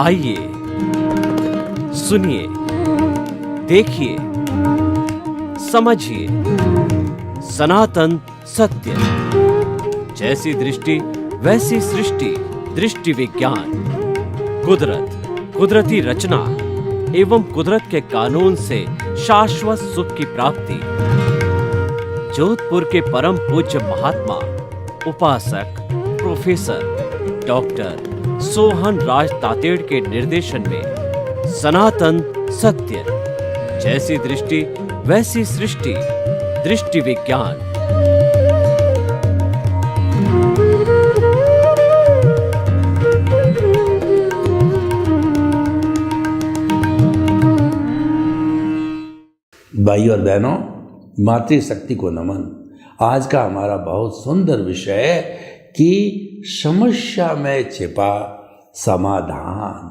आइए, सुनिए, देखिए, समझिए सनातन सत्य। जैसी दृष्टि वैसी सृष्टि, दृष्टि विज्ञान। कुदरत, कुदरती रचना एवं कुदरत के कानून से शाश्वत सुख की प्राप्ति। जोधपुर के परम पूज्य महात्मा उपासक प्रोफेसर डॉक्टर सोहन राज तातेड़ के निर्देशन में सनातन सत्य। जैसी दृष्टि वैसी सृष्टि, दृष्टि विज्ञान। भाई और बहनों, मातृशक्ति को नमन। आज का हमारा बहुत सुंदर विषय है कि समस्या में छिपा समाधान।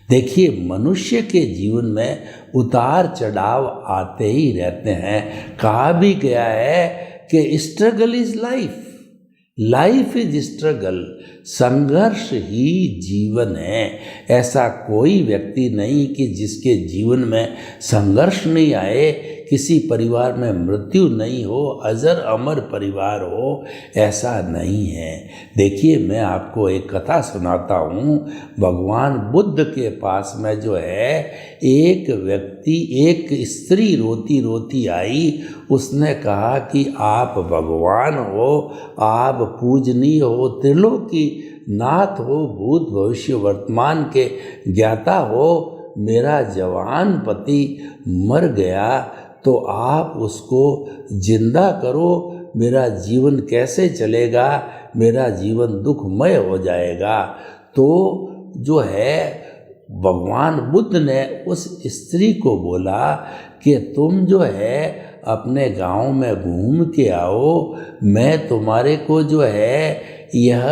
देखिए, मनुष्य के जीवन में उतार चढ़ाव आते ही रहते हैं। कहा भी गया है कि struggle is life, life is struggle. संघर्ष ही जीवन है। ऐसा कोई व्यक्ति नहीं कि जिसके जीवन में संघर्ष नहीं आए, किसी परिवार में मृत्यु नहीं हो, अजर अमर परिवार हो, ऐसा नहीं है। देखिए, मैं आपको एक कथा सुनाता हूँ। भगवान बुद्ध के पास में जो है एक व्यक्ति, एक स्त्री रोती रोती आई। उसने कहा कि आप भगवान हो, आप पूजनीय हो, त्रिलोकी नाथ हो, भूत भविष्य वर्तमान के ज्ञाता हो। मेरा जवान पति मर गया तो आप उसको जिंदा करो। मेरा जीवन कैसे चलेगा? मेरा जीवन दुखमय हो जाएगा। तो जो है भगवान बुद्ध ने उस स्त्री को बोला कि तुम जो है अपने गांव में घूम के आओ, मैं तुम्हारे को जो है यह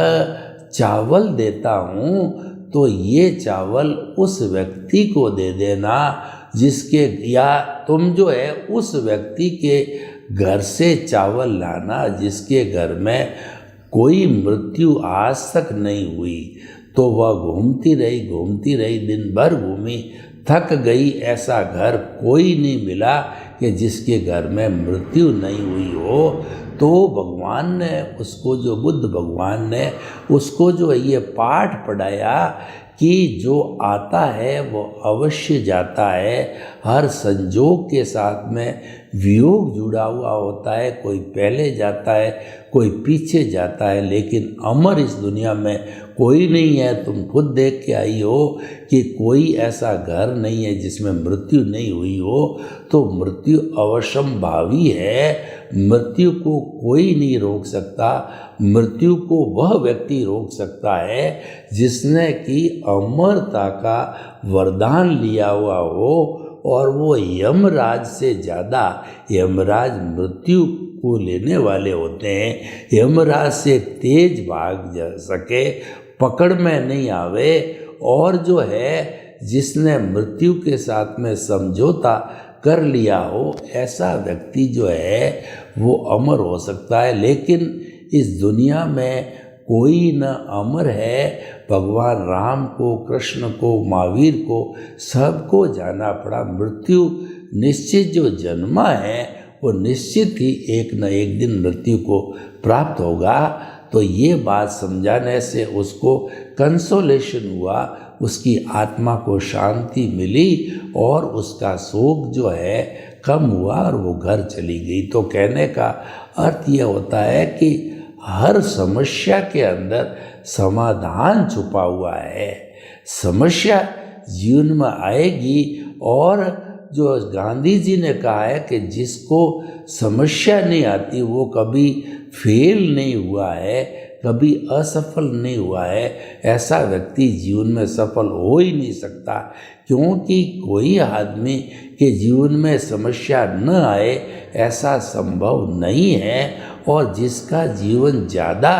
चावल देता हूँ, तो ये चावल उस व्यक्ति को दे देना जिसके, या तुम जो है उस व्यक्ति के घर से चावल लाना जिसके घर में कोई मृत्यु आज तक नहीं हुई। तो वह घूमती रही, दिन भर घूमी, थक गई। ऐसा घर कोई नहीं मिला कि जिसके घर में मृत्यु नहीं हुई हो। तो भगवान ने उसको, जो बुद्ध भगवान ने उसको जो ये पाठ पढ़ाया कि जो आता है वो अवश्य जाता है। हर संजोग के साथ में वियोग जुड़ा हुआ होता है। कोई पहले जाता है, कोई पीछे जाता है, लेकिन अमर इस दुनिया में कोई नहीं है। तुम खुद देख के आई हो कि कोई ऐसा घर नहीं है जिसमें मृत्यु नहीं हुई हो। तो मृत्यु अवश्यंभावी है। मृत्यु को कोई नहीं रोक सकता। मृत्यु को वह व्यक्ति रोक सकता है जिसने कि अमरता का वरदान लिया हुआ हो, और वो यमराज से ज़्यादा, यमराज मृत्यु को लेने वाले होते हैं। यमराज से तेज भाग जा सके, पकड़ में नहीं आवे। और जो है जिसने मृत्यु के साथ में समझौता कर लिया हो, ऐसा व्यक्ति जो है वो अमर हो सकता है। लेकिन इस दुनिया में कोई न अमर है। भगवान राम को, कृष्ण को, महावीर को, सबको जाना पड़ा। मृत्यु निश्चित जो जन्मा है वो निश्चित ही एक न एक दिन मृत्यु को प्राप्त होगा। तो ये बात समझाने से उसको कंसोलेशन हुआ, उसकी आत्मा को शांति मिली और उसका शोक जो है कम हुआ और वो घर चली गई। तो कहने का अर्थ यह होता है कि हर समस्या के अंदर समाधान छुपा हुआ है। समस्या जीवन में आएगी, और जो गांधी जी ने कहा है कि जिसको समस्या नहीं आती वो कभी फेल नहीं हुआ है, कभी असफल नहीं हुआ है। ऐसा व्यक्ति जीवन में सफल हो ही नहीं सकता, क्योंकि कोई आदमी के जीवन में समस्या न आए ऐसा संभव नहीं है। और जिसका जीवन ज़्यादा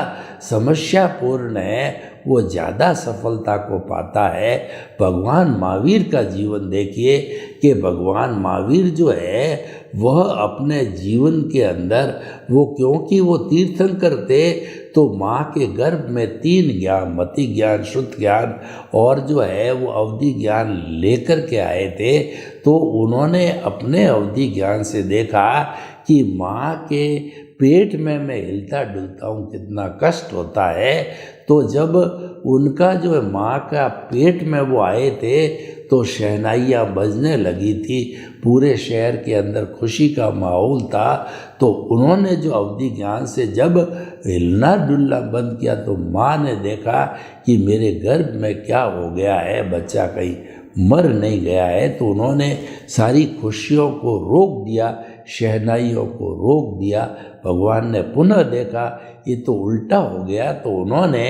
समस्यापूर्ण है वो ज़्यादा सफलता को पाता है। भगवान महावीर का जीवन देखिए कि भगवान महावीर जो है वह अपने जीवन के अंदर, वो क्योंकि वो तीर्थंकर थे तो माँ के गर्भ में 3 ज्ञान, मति ज्ञान, श्रुत ज्ञान और जो है वो अवधि ज्ञान लेकर के आए थे। तो उन्होंने अपने अवधि ज्ञान से देखा कि माँ के पेट में मैं हिलता डुलता हूँ, कितना कष्ट होता है। तो जब उनका जो है माँ का पेट में वो आए थे तो शहनाइयाँ बजने लगी थी, पूरे शहर के अंदर खुशी का माहौल था। तो उन्होंने जो अवधि ज्ञान से जब हिलना डुलना बंद किया तो माँ ने देखा कि मेरे गर्भ में क्या हो गया है, बच्चा कहीं मर नहीं गया है। तो उन्होंने सारी खुशियों को रोक दिया, शहनाइयों को रोक दिया। भगवान ने पुनः देखा ये तो उल्टा हो गया, तो उन्होंने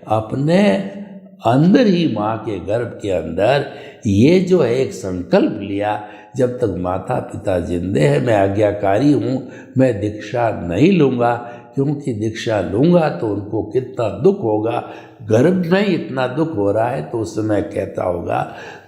अपने अंदर ही माँ के गर्भ के अंदर ये जो है एक संकल्प लिया, जब तक माता पिता जिंदे हैं मैं आज्ञाकारी हूँ, मैं दीक्षा नहीं लूँगा, क्योंकि दीक्षा लूँगा तो उनको कितना दुख होगा, गर्भ में इतना दुख हो रहा है तो उस समय कहता होगा।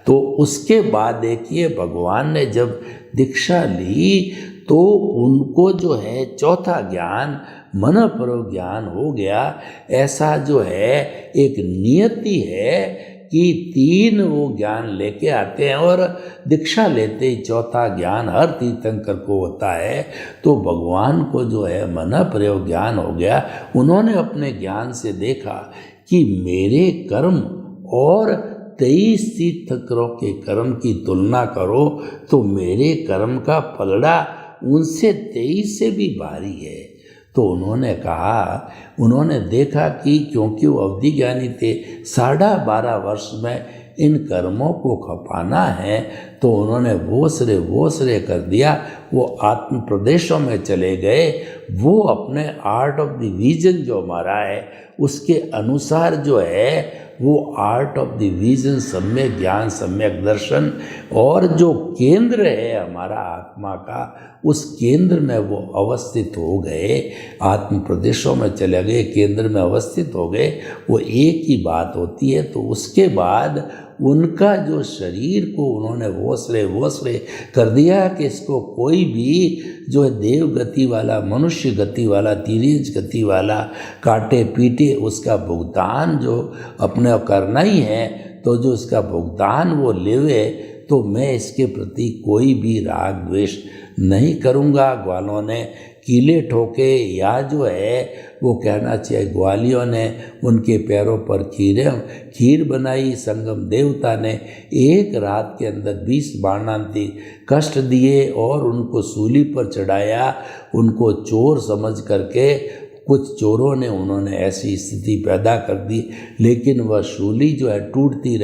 तो उसके बाद देखिए भगवान ने जब दीक्षा ली तो उनको जो है चौथा ज्ञान मनःपरो ज्ञान हो गया। ऐसा जो है एक नियति है कि 3 वो ज्ञान लेके आते हैं और दीक्षा लेते ही चौथा ज्ञान हर तीर्थंकर को होता है। तो भगवान को जो है मनःपरो ज्ञान हो गया। उन्होंने अपने ज्ञान से देखा कि मेरे कर्म और 23 तीर्थंकरों के कर्म की तुलना करो तो मेरे कर्म का पलड़ा उनसे 23 से भी भारी है। तो उन्होंने कहा, उन्होंने देखा कि क्योंकि वो अवधि ज्ञानी थे, 12.5 वर्ष में इन कर्मों को खपाना है, तो उन्होंने वोसरे कर दिया। वो आत्म प्रदेशों में चले गए। वो अपने आर्ट ऑफ द विजन जो हमारा है उसके अनुसार जो है वो आर्ट ऑफ द विजन, सम्यक ज्ञान, सम्यक दर्शन और जो केंद्र है हमारा आत्मा का, उस केंद्र में वो अवस्थित हो गए। आत्म प्रदेशों में चले गए, केंद्र में अवस्थित हो गए। वो एक ही बात होती है। तो उसके बाद उनका जो शरीर को उन्होंने वोसरे कर दिया कि इसको कोई भी जो है देव गति वाला, मनुष्य गति वाला, तिर्यज गति वाला काटे पीटे, उसका भुगतान जो अपने करना ही है। तो जो इसका भुगतान वो लेवे, तो मैं इसके प्रति कोई भी राग द्वेष नहीं करूँगा। ग्वालों ने कीले ठोके या जो है वो कहना चाहिए ग्वालियों ने उनके पैरों पर खीर बनाई। संगम देवता ने एक रात के अंदर 20 बाणांती कष्ट दिए और उनको सूली पर चढ़ाया। उनको चोर समझ करके कुछ चोरों ने उन्होंने ऐसी स्थिति पैदा कर दी, लेकिन वह शूली जो है टूटती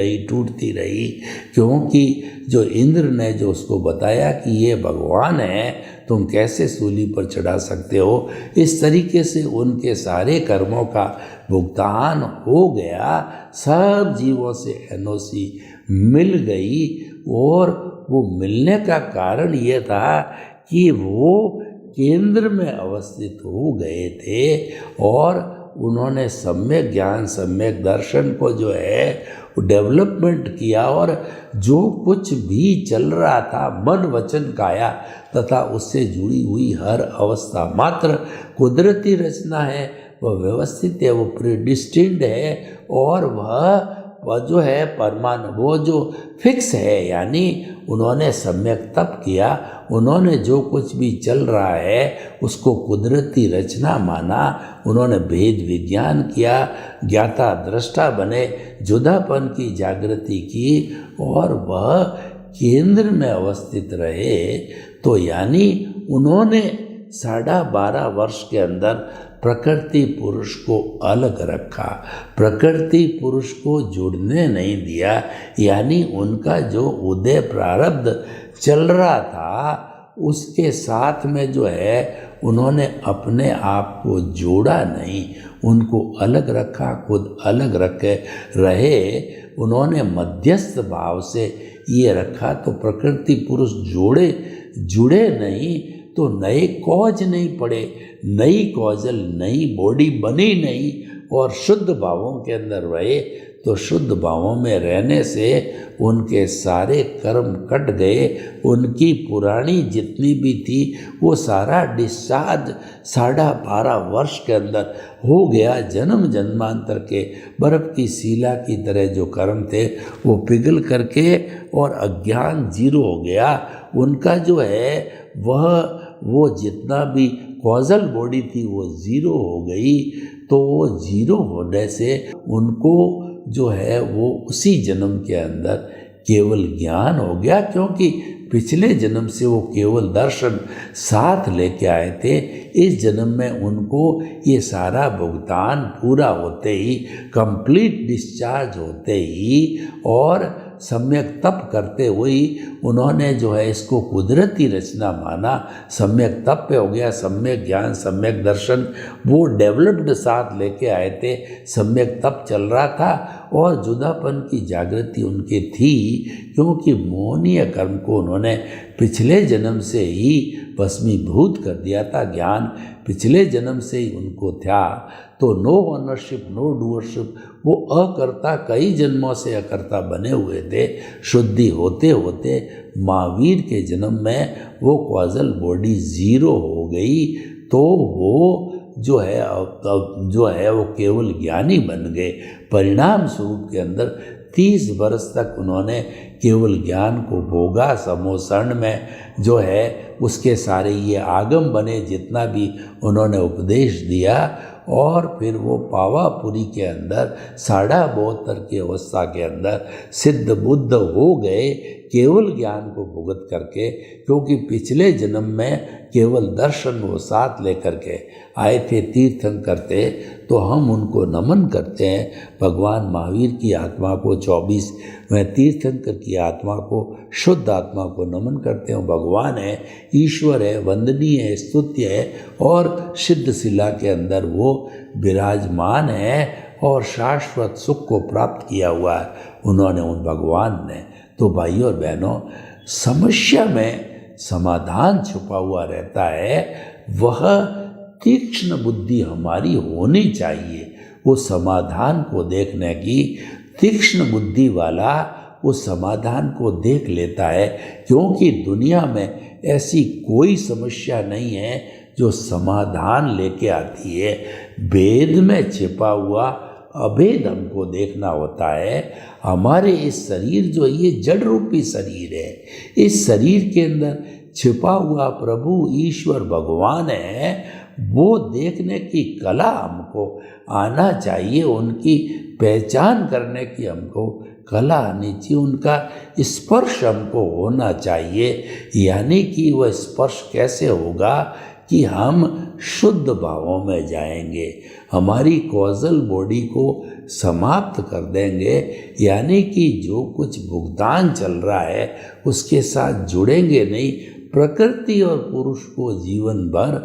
रही, क्योंकि जो इंद्र ने जो उसको बताया कि ये भगवान है, तुम कैसे सूली पर चढ़ा सकते हो। इस तरीके से उनके सारे कर्मों का भुगतान हो गया। सब जीवों से एनओसी मिल गई और वो मिलने का कारण ये था कि वो केंद्र में अवस्थित हो गए थे और उन्होंने सम्यक ज्ञान, सम्यक दर्शन को जो है डेवलपमेंट किया। और जो कुछ भी चल रहा था मन वचन काया तथा उससे जुड़ी हुई हर अवस्था मात्र कुदरती रचना है, वह व्यवस्थित है, वो प्रीडिस्टिन्ड है और वह जो है परमाणु, वो जो फिक्स है। यानी उन्होंने सम्यक तप किया, उन्होंने जो कुछ भी चल रहा है उसको कुदरती रचना माना, उन्होंने भेद विज्ञान किया, ज्ञाता दृष्टा बने, जुदापन की जागृति की और वह केंद्र में अवस्थित रहे। तो यानी उन्होंने 12.5 वर्ष के अंदर प्रकृति पुरुष को अलग रखा, प्रकृति पुरुष को जुड़ने नहीं दिया। यानी उनका जो उदय प्रारब्ध चल रहा था उसके साथ में जो है उन्होंने अपने आप को जोड़ा नहीं, उनको अलग रखा, खुद अलग रखे रहे। उन्होंने मध्यस्थ भाव से ये रखा तो प्रकृति पुरुष जुड़े नहीं तो नए कॉज नहीं पड़े, नई कॉजल नई बॉडी बनी नहीं और शुद्ध भावों के अंदर रहे तो शुद्ध भावों में रहने से उनके सारे कर्म कट गए, उनकी पुरानी जितनी भी थी वो सारा डिस्चार्ज 12.5 वर्ष के अंदर हो गया। जन्म जन्मांतर के बर्फ की शिला की तरह जो कर्म थे वो पिघल करके और अज्ञान जीरो हो गया। उनका जो है वो जितना भी कॉजल बॉडी थी वो जीरो हो गई। तो वो जीरो होने से उनको जो है वो उसी जन्म के अंदर केवल ज्ञान हो गया, क्योंकि पिछले जन्म से वो केवल दर्शन साथ लेके आए थे। इस जन्म में उनको ये सारा भुगतान पूरा होते ही, कंप्लीट डिस्चार्ज होते ही और सम्यक तप करते हुए उन्होंने जो है इसको कुदरती रचना माना। सम्यक तप पे हो गया, सम्यक ज्ञान, सम्यक दर्शन वो डेवलप्ड साथ लेके आए थे। सम्यक तप चल रहा था और जुदापन की जागृति उनके थी, क्योंकि मोहनीय कर्म को उन्होंने पिछले जन्म से ही भस्मीभूत कर दिया था। ज्ञान पिछले जन्म से ही उनको था। तो नो ऑनरशिप, नो डूअरशिप, वो अकर्ता कई जन्मों से अकर्ता बने हुए थे। शुद्धि होते होते महावीर के जन्म में वो कॉजल बॉडी जीरो हो गई। तो वो जो है वो केवल ज्ञानी बन गए। परिणाम स्वरूप के अंदर 30 वर्ष तक उन्होंने केवल ज्ञान को भोगा। समोसरण में जो है उसके सारे ये आगम बने, जितना भी उन्होंने उपदेश दिया। और फिर वो पावापुरी के अंदर 72.5 की अवस्था के अंदर सिद्ध बुद्ध हो गए, केवल ज्ञान को भुगत करके। क्योंकि पिछले जन्म में केवल दर्शन वो साथ लेकर के आए थे, तीर्थंकर थे। तो हम उनको नमन करते हैं, भगवान महावीर की आत्मा को, 24वें तीर्थंकर की आत्मा को, शुद्ध आत्मा को नमन करते हैं। भगवान है, ईश्वर है, वंदनीय है, स्तुत्य है और सिद्ध शिला के अंदर वो विराजमान है और शाश्वत सुख को प्राप्त किया हुआ है उन्होंने, उन भगवान ने। तो भाइयों और बहनों, समस्या में समाधान छुपा हुआ रहता है। वह तीक्ष्ण बुद्धि हमारी होनी चाहिए। वो समाधान को देखने की तीक्ष्ण बुद्धि वाला उस समाधान को देख लेता है, क्योंकि दुनिया में ऐसी कोई समस्या नहीं है जो समाधान लेके आती है। वेद में छिपा हुआ अभेद हमको देखना होता है। हमारे इस शरीर जो ये जड़ रूपी शरीर है, इस शरीर के अंदर छिपा हुआ प्रभु ईश्वर भगवान है, वो देखने की कला हमको आना चाहिए। उनकी पहचान करने की हमको कला आनी चाहिए, उनका स्पर्श हमको होना चाहिए। यानी कि वह स्पर्श कैसे होगा कि हम शुद्ध भावों में जाएंगे, हमारी कॉजल बॉडी को समाप्त कर देंगे। यानी कि जो कुछ भुगतान चल रहा है उसके साथ जुड़ेंगे नहीं, प्रकृति और पुरुष को जीवन भर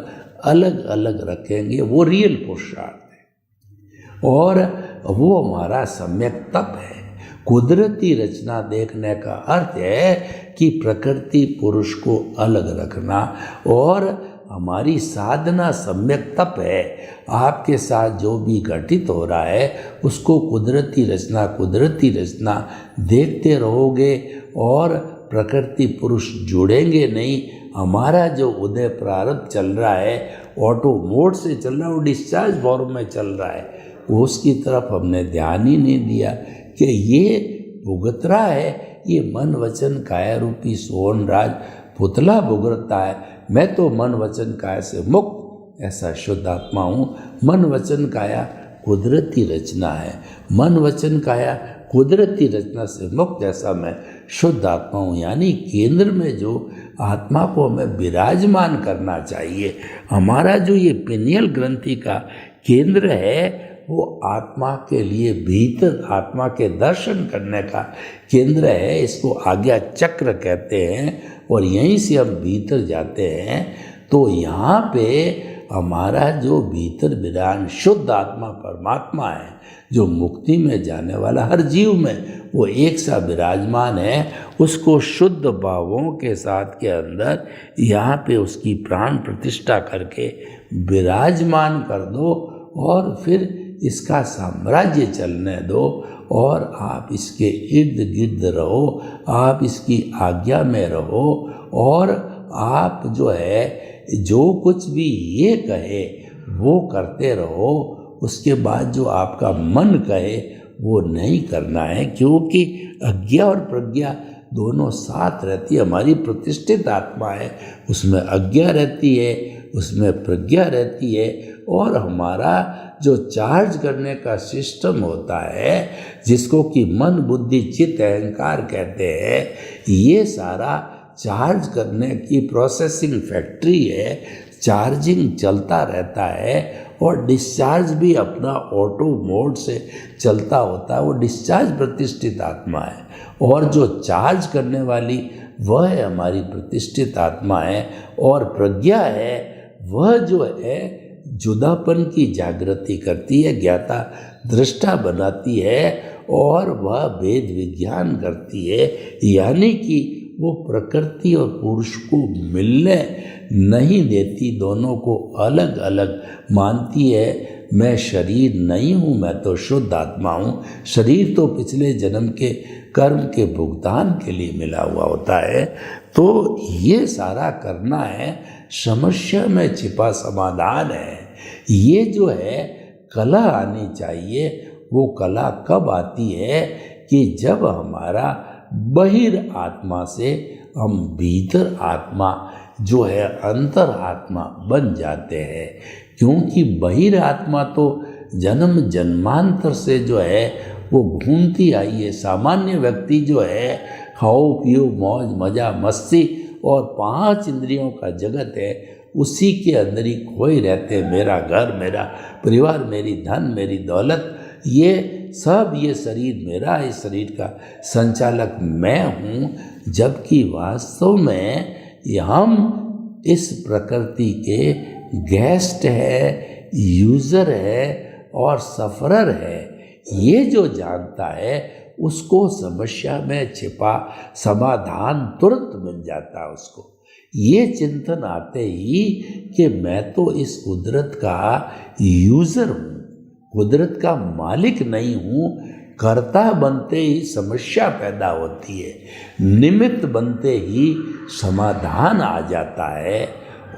अलग अलग रखेंगे। वो रियल पुरुषार्थ है और वो हमारा सम्यक तप है। कुदरती रचना देखने का अर्थ है कि प्रकृति पुरुष को अलग रखना, और हमारी साधना सम्यक तप है। आपके साथ जो भी घटित हो रहा है उसको कुदरती रचना देखते रहोगे और प्रकृति पुरुष जुड़ेंगे नहीं। हमारा जो उदय प्रारब्ध चल रहा है, ऑटो मोड से चल रहा है, वो डिस्चार्ज फॉर्म में चल रहा है, उसकी तरफ हमने ध्यान ही नहीं दिया कि ये भुगत रहा है। ये मन वचन काया रूपी सोहनराज पुतला भुगतता है। मैं तो मन वचन काया से मुक्त ऐसा शुद्ध आत्मा हूँ। मन वचन काया कुदरती रचना है, मन वचन काया कुदरती रचना से मुक्त ऐसा मैं शुद्ध आत्मा हूँ। यानी केंद्र में जो आत्मा को हमें विराजमान करना चाहिए, हमारा जो ये पिनियल ग्रंथि का केंद्र है वो आत्मा के लिए भीतर आत्मा के दर्शन करने का केंद्र है। इसको आज्ञा चक्र कहते हैं और यहीं से हम भीतर जाते हैं। तो यहाँ पे हमारा जो भीतर विरान शुद्ध आत्मा परमात्मा है, जो मुक्ति में जाने वाला हर जीव में वो एक सा विराजमान है, उसको शुद्ध भावों के साथ के अंदर यहाँ पे उसकी प्राण प्रतिष्ठा करके विराजमान कर दो। और फिर इसका साम्राज्य चलने दो और आप इसके इर्द गिर्द रहो, आप इसकी आज्ञा में रहो और आप जो है जो कुछ भी ये कहे वो करते रहो। उसके बाद जो आपका मन कहे वो नहीं करना है, क्योंकि आज्ञा और प्रज्ञा दोनों साथ रहती है। हमारी प्रतिष्ठित आत्मा है, उसमें आज्ञा रहती है, उसमें प्रज्ञा रहती है, और हमारा जो चार्ज करने का सिस्टम होता है जिसको कि मन बुद्धि चित्त अहंकार कहते हैं, ये सारा चार्ज करने की प्रोसेसिंग फैक्ट्री है। चार्जिंग चलता रहता है और डिस्चार्ज भी अपना ऑटो मोड से चलता होता है। वो डिस्चार्ज प्रतिष्ठित आत्मा है, और जो चार्ज करने वाली वह है हमारी प्रतिष्ठित आत्मा है। और प्रज्ञा है वह जो है जुदापन की जागृति करती है, ज्ञाता दृष्टा बनाती है, और वह वेद विज्ञान करती है, यानी कि वो प्रकृति और पुरुष को मिलने नहीं देती, दोनों को अलग अलग मानती है। मैं शरीर नहीं हूँ, मैं तो शुद्ध आत्मा हूँ। शरीर तो पिछले जन्म के कर्म के भुगतान के लिए मिला हुआ होता है। तो ये सारा करना है, समस्या में छिपा समाधान है। ये जो है कला आनी चाहिए। वो कला कब आती है कि जब हमारा बहिर आत्मा से हम भीतर आत्मा जो है अंतर आत्मा बन जाते हैं। क्योंकि बहिर आत्मा तो जन्म जन्मांतर से जो है वो घूमती आई है। सामान्य व्यक्ति जो है खाओ पियो मौज मजा मस्ती और 5 इंद्रियों का जगत है, उसी के अंदर ही खोए रहते हैं। मेरा घर, मेरा परिवार, मेरी धन, मेरी दौलत, ये सब, ये शरीर मेरा, इस शरीर का संचालक मैं हूँ। जबकि वास्तव में हम इस प्रकृति के गेस्ट है, यूज़र है और सफरर है। ये जो जानता है उसको समस्या में छिपा समाधान तुरंत मिल जाता है उसको। ये चिंतन आते ही कि मैं तो इस कुदरत का यूज़र हूँ, कुदरत का मालिक नहीं हूँ। कर्ता बनते ही समस्या पैदा होती है, निमित्त बनते ही समाधान आ जाता है।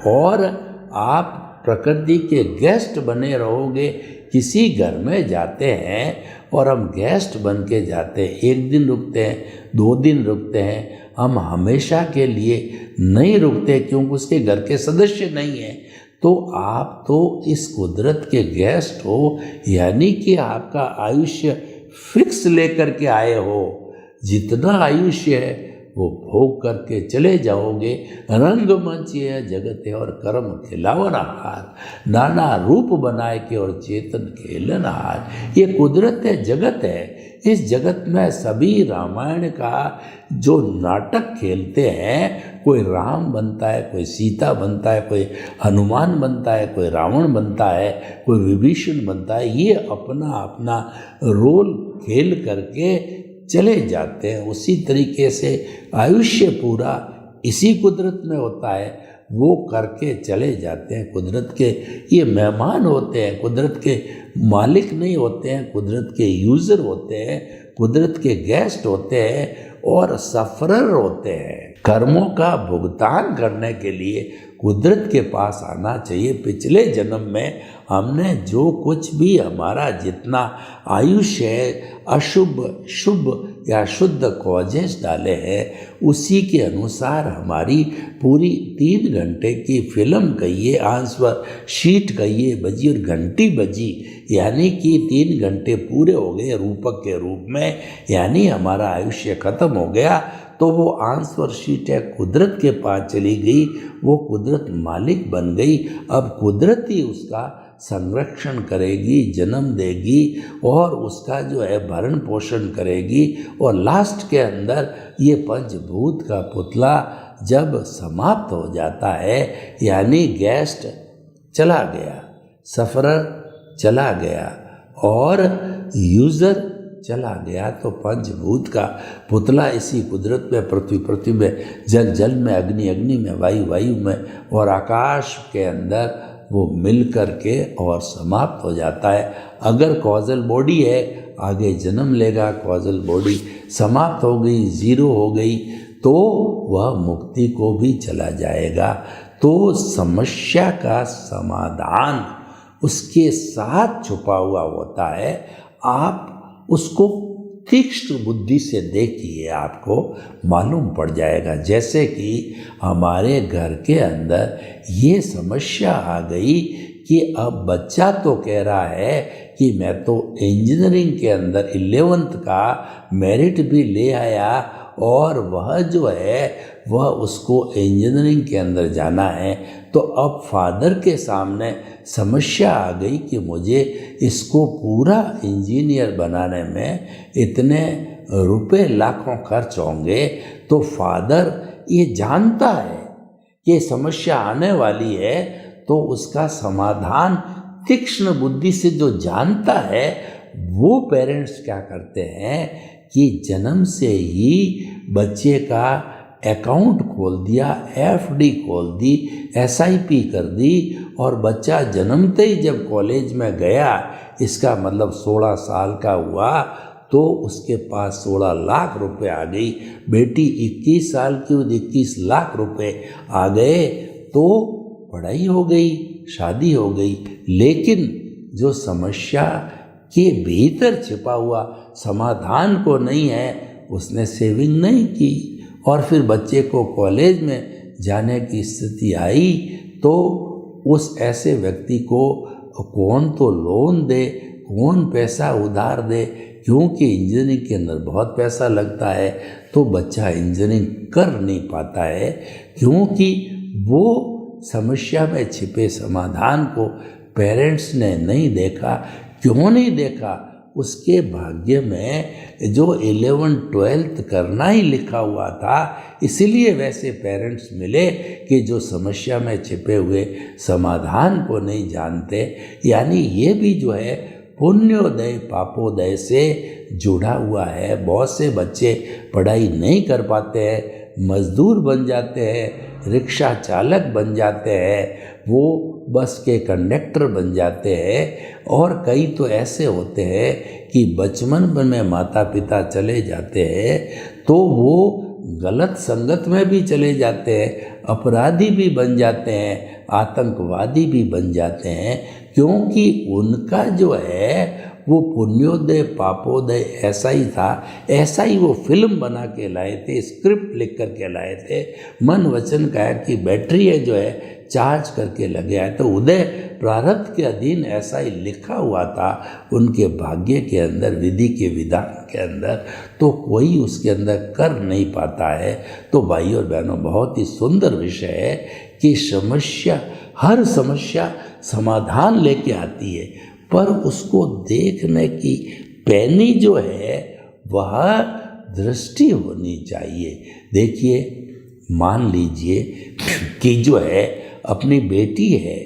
और आप प्रकृति के गेस्ट बने रहोगे। किसी घर में जाते हैं और हम गेस्ट बन के जाते हैं, 1 दिन रुकते हैं, 2 दिन रुकते हैं, हम हमेशा के लिए नहीं रुकते क्योंकि उसके घर के सदस्य नहीं हैं। तो आप तो इस कुदरत के गेस्ट हो, यानी कि आपका आयुष्य फिक्स लेकर के आए हो। जितना आयुष्य है वो भोग करके चले जाओगे। रंगमंच ये जगत है और कर्म खिलावनहार, नाना रूप बनाए के और चेतन खेलनहार। ये कुदरत है, जगत है। इस जगत में सभी रामायण का जो नाटक खेलते हैं, कोई राम बनता है, कोई सीता बनता है, कोई हनुमान बनता है, कोई रावण बनता है, कोई विभीषण बनता है। ये अपना अपना रोल खेल करके चले जाते हैं। उसी तरीके से आयुष्य पूरा इसी कुदरत में होता है, वो करके चले जाते हैं। कुदरत के ये मेहमान होते हैं, कुदरत के मालिक नहीं होते हैं, कुदरत के यूज़र होते हैं, कुदरत के गेस्ट होते हैं और सफरर होते हैं। कर्मों का भुगतान करने के लिए कुदरत के पास आना चाहिए। पिछले जन्म में हमने जो कुछ भी हमारा जितना आयुष्य है अशुभ शुभ या शुद्ध कॉजेस डाले हैं, उसी के अनुसार हमारी पूरी 3 घंटे की फिल्म कहिए, आंसर शीट कहिए बजी और घंटी बजी, यानी कि 3 घंटे पूरे हो गए रूपक के रूप में, यानी हमारा आयुष्य खत्म हो गया। तो वो आंसर शीट है कुदरत के पास चली गई, वो कुदरत मालिक बन गई। अब कुदरत ही उसका संरक्षण करेगी, जन्म देगी और उसका जो है भरण पोषण करेगी। और लास्ट के अंदर ये पंचभूत का पुतला जब समाप्त हो जाता है, यानी गेस्ट चला गया, सफरर चला गया और यूज़र चला गया, तो पंचभूत का पुतला इसी कुदरत में, पृथ्वी में, जल में, अग्नि में, वायु में और आकाश के अंदर वो मिल कर के और समाप्त हो जाता है। अगर कॉजल बॉडी है आगे जन्म लेगा, कॉजल बॉडी समाप्त हो गई, जीरो हो गई, तो वह मुक्ति को भी चला जाएगा। तो समस्या का समाधान उसके साथ छुपा हुआ होता है। आप उसको तीक्ष्ण बुद्धि से देखिए, आपको मालूम पड़ जाएगा। जैसे कि हमारे घर के अंदर ये समस्या आ गई कि अब बच्चा तो कह रहा है कि मैं तो इंजीनियरिंग के अंदर 11th का मेरिट भी ले आया और वह जो है वह उसको इंजीनियरिंग के अंदर जाना है। तो अब फादर के सामने समस्या आ गई कि मुझे इसको पूरा इंजीनियर बनाने में इतने रुपए लाखों खर्च होंगे। तो फादर ये जानता है कि समस्या आने वाली है, तो उसका समाधान तीक्ष्ण बुद्धि से जो जानता है, वो पेरेंट्स क्या करते हैं कि जन्म से ही बच्चे का अकाउंट खोल दिया, FD खोल दी, SIP कर दी, और बच्चा जन्मते ही जब कॉलेज में गया, इसका मतलब 16 साल का हुआ, तो उसके पास 16 लाख रुपए आ गई। बेटी 21 साल की, 21 लाख रुपए आ गए, तो पढ़ाई हो गई, शादी हो गई। लेकिन जो समस्या के भीतर छिपा हुआ समाधान को नहीं है, उसने सेविंग नहीं की, और फिर बच्चे को कॉलेज में जाने की स्थिति आई, तो उस ऐसे व्यक्ति को कौन तो लोन दे, कौन पैसा उधार दे, क्योंकि इंजीनियरिंग के अंदर बहुत पैसा लगता है। तो बच्चा इंजीनियरिंग कर नहीं पाता है, क्योंकि वो समस्या में छिपे समाधान को पेरेंट्स ने नहीं देखा। क्यों नहीं देखा? उसके भाग्य में जो 11th-12th करना ही लिखा हुआ था, इसीलिए वैसे पेरेंट्स मिले कि जो समस्या में छिपे हुए समाधान को नहीं जानते। यानी ये भी जो है पुण्योदय पापोदय से जुड़ा हुआ है। बहुत से बच्चे पढ़ाई नहीं कर पाते हैं, मजदूर बन जाते हैं, रिक्शा चालक बन जाते हैं, वो बस के कंडक्टर बन जाते हैं, और कई तो ऐसे होते हैं कि बचपन में माता पिता चले जाते हैं तो वो गलत संगत में भी चले जाते हैं, अपराधी भी बन जाते हैं, आतंकवादी भी बन जाते हैं, क्योंकि उनका जो है वो पुण्योदय पापोदय ऐसा ही था। ऐसा ही वो फिल्म बना के लाए थे, स्क्रिप्ट लिख कर के लाए थे, मन वचन काया की बैटरी है जो है चार्ज करके लगे आए। तो उदय प्रारब्ध के अधीन ऐसा ही लिखा हुआ था उनके भाग्य के अंदर, विधि के विधान के अंदर, तो कोई उसके अंदर कर नहीं पाता है। तो भाई और बहनों, बहुत ही सुंदर विषय है कि समस्या, हर समस्या समाधान लेके आती है, पर उसको देखने की पैनी जो है वह दृष्टि होनी चाहिए। देखिए, मान लीजिए कि जो है अपनी बेटी है,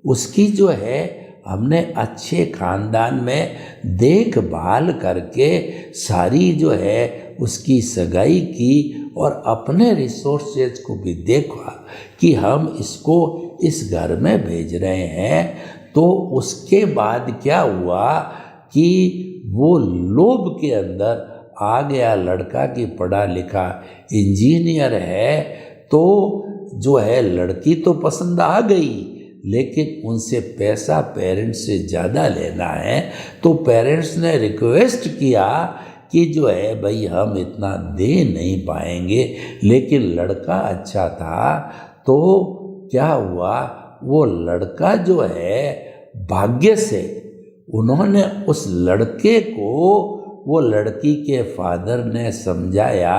उसकी जो है हमने अच्छे खानदान में देखभाल करके सारी जो है उसकी सगाई की, और अपने रिसोर्सेज को भी देखा कि हम इसको इस घर में भेज रहे हैं। तो उसके बाद क्या हुआ कि वो लोभ के अंदर आ गया लड़का की पढ़ा लिखा इंजीनियर है, तो जो है लड़की तो पसंद आ गई, लेकिन उनसे पैसा पेरेंट्स से ज़्यादा लेना है। तो पेरेंट्स ने रिक्वेस्ट किया कि जो है भाई हम इतना दे नहीं पाएंगे, लेकिन लड़का अच्छा था। तो क्या हुआ, वो लड़का जो है भाग्य से उन्होंने उस लड़के को, वो लड़की के फादर ने समझाया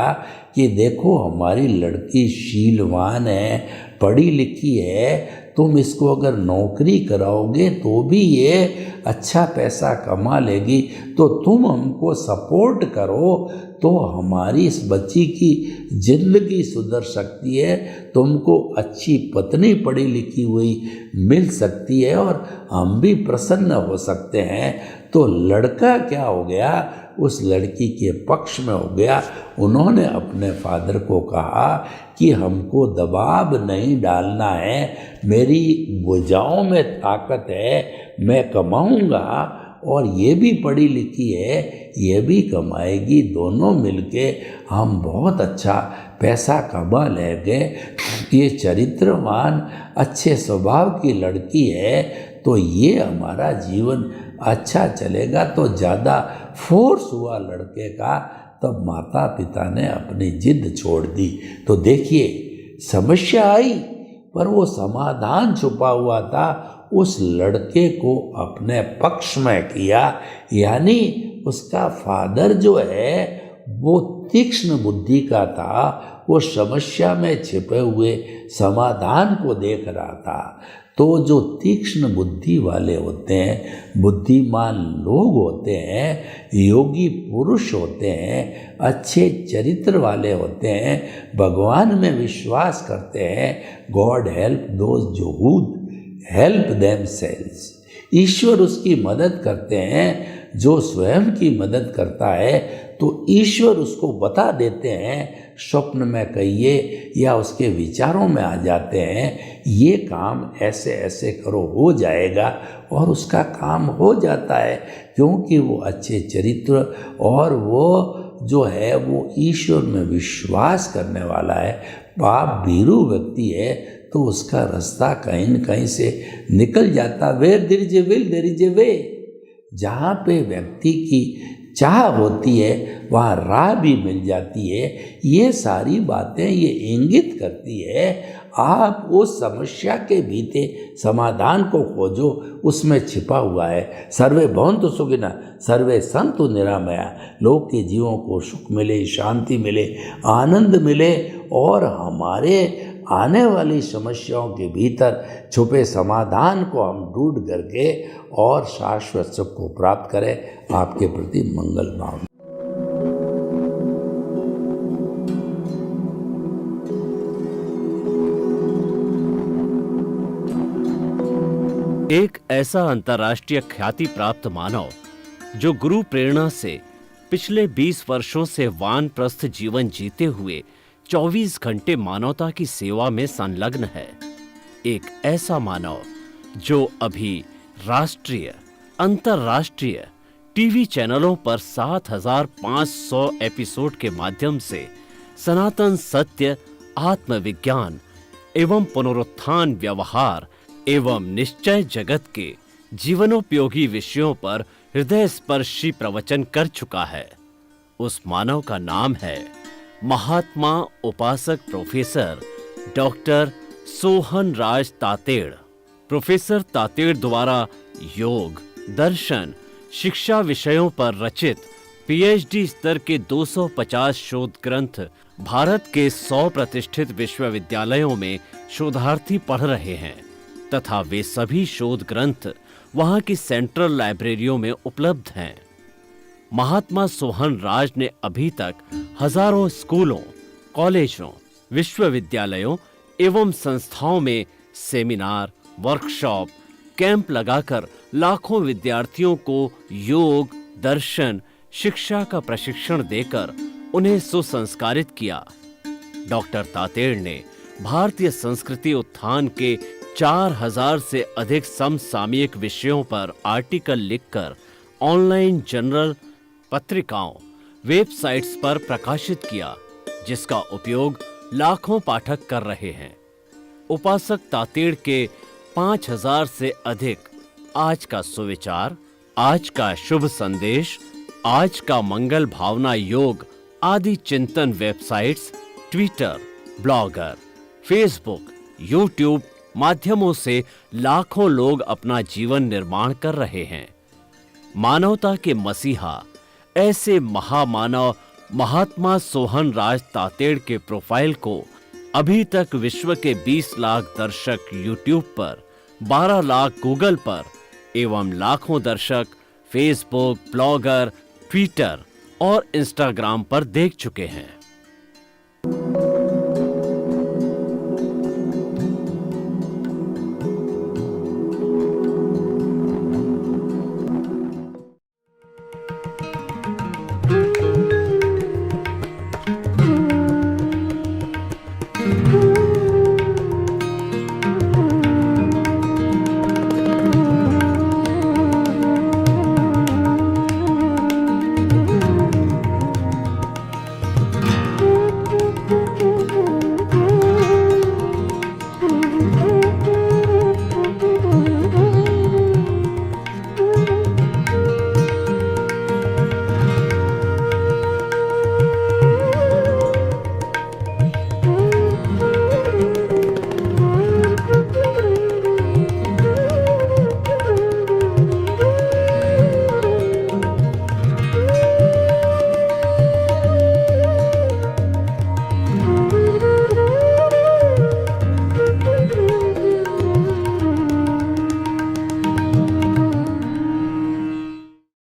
कि देखो हमारी लड़की शीलवान है, पढ़ी लिखी है, तुम इसको अगर नौकरी कराओगे तो भी ये अच्छा पैसा कमा लेगी तो तुम हमको सपोर्ट करो तो हमारी इस बच्ची की जिंदगी सुधर सकती है, तुमको अच्छी पत्नी पढ़ी लिखी हुई मिल सकती है और हम भी प्रसन्न हो सकते हैं। तो लड़का क्या हो गया, उस लड़की के पक्ष में हो गया। उन्होंने अपने फादर को कहा कि हमको दबाव नहीं डालना है, मेरी भुजाओं में ताकत है, मैं कमाऊंगा और ये भी पढ़ी लिखी है, ये भी कमाएगी, दोनों मिलके हम बहुत अच्छा पैसा कमा लेंगे। ये चरित्रवान अच्छे स्वभाव की लड़की है तो ये हमारा जीवन अच्छा चलेगा। तो ज़्यादा फोर्स हुआ लड़के का, तब माता पिता ने अपनी जिद छोड़ दी। तो देखिए समस्या आई पर वो समाधान छुपा हुआ था, उस लड़के को अपने पक्ष में किया। यानी उसका फादर जो है वो तीक्ष्ण बुद्धि का था, वो समस्या में छिपे हुए समाधान को देख रहा था। तो जो तीक्ष्ण बुद्धि वाले होते हैं, बुद्धिमान लोग होते हैं, योगी पुरुष होते हैं, अच्छे चरित्र वाले होते हैं, भगवान में विश्वास करते हैं, गॉड हेल्प दोज जो हेल्प देमसेल्व्स, ईश्वर उसकी मदद करते हैं जो स्वयं की मदद करता है। तो ईश्वर उसको बता देते हैं, स्वप्न में कहिए या उसके विचारों में आ जाते हैं, ये काम ऐसे ऐसे करो हो जाएगा, और उसका काम हो जाता है क्योंकि वो अच्छे चरित्र और वो जो है वो ईश्वर में विश्वास करने वाला है। पाप भीरू व्यक्ति है तो उसका रास्ता कहीं न कहीं से निकल जाता। Where there is a will there is a way. जहाँ पे व्यक्ति की चाह होती है वहाँ राह भी मिल जाती है। ये सारी बातें ये इंगित करती है आप उस समस्या के भीते समाधान को खोजो, उसमें छिपा हुआ है। सर्वे भवन्तु सुखिनः सर्वे सन्तु निरामया। लोग के जीवों को सुख मिले, शांति मिले, आनंद मिले और हमारे आने वाली समस्याओं के भीतर छुपे समाधान को हम ढूंढ करके और शाश्वत सुख को प्राप्त करें। आपके प्रति मंगल भावना। एक ऐसा अंतर्राष्ट्रीय ख्याति प्राप्त मानव जो गुरु प्रेरणा से पिछले 20 वर्षों से वानप्रस्थ जीवन जीते हुए 24 घंटे मानवता की सेवा में संलग्न है। एक ऐसा मानव जो अभी राष्ट्रीय, अंतर्राष्ट्रीय टीवी चैनलों पर 7,500 एपिसोड के माध्यम से सनातन सत्य, आत्मविज्ञान एवं पुनरुत्थान व्यवहार एवं निश्चय जगत के जीवनोपयोगी विषयों पर हृदय स्पर्शी प्रवचन कर चुका है। उस मानव का नाम है महात्मा उपासक प्रोफेसर डॉक्टर सोहन राज तातेड़। प्रोफेसर तातेड़ द्वारा योग, दर्शन, शिक्षा विषयों पर रचित पीएचडी स्तर के 250 शोध ग्रंथ भारत के 100 प्रतिष्ठित विश्वविद्यालयों में शोधार्थी पढ़ रहे हैं तथा वे सभी शोध ग्रंथ वहां की सेंट्रल लाइब्रेरियों में उपलब्ध हैं। महात्मा सोहन राज ने अभी तक हजारों स्कूलों, कॉलेजों, विश्वविद्यालयों एवं संस्थाओं में सेमिनार, वर्कशॉप, कैंप लगाकर लाखों विद्यार्थियों को योग, दर्शन, शिक्षा का प्रशिक्षण देकर उन्हें सुसंस्कारित किया। डॉक्टर तातेड़ ने भारतीय संस्कृति उत्थान के 4000 से अधिक समसामयिक विषयों पर आर्टिकल लिखकर ऑनलाइन जर्नल, पत्रिकाओं, वेबसाइट्स पर प्रकाशित किया, जिसका उपयोग लाखों पाठक कर रहे हैं। उपासक तातेड़ के 5000 से अधिक आज का सुविचार, आज का शुभ संदेश, आज का मंगल भावना योग आदि चिंतन websites, Twitter, blogger, Facebook, YouTube माध्यमों से लाखों लोग अपना जीवन निर्माण कर रहे हैं। मानवता के मसीहा ऐसे महामानव महात्मा सोहन राज तातेड़ के प्रोफाइल को अभी तक विश्व के 20 लाख दर्शक यूट्यूब पर, 12 लाख गूगल पर, एवं लाखों दर्शक फेसबुक, ब्लॉगर, ट्विटर और इंस्टाग्राम पर देख चुके हैं।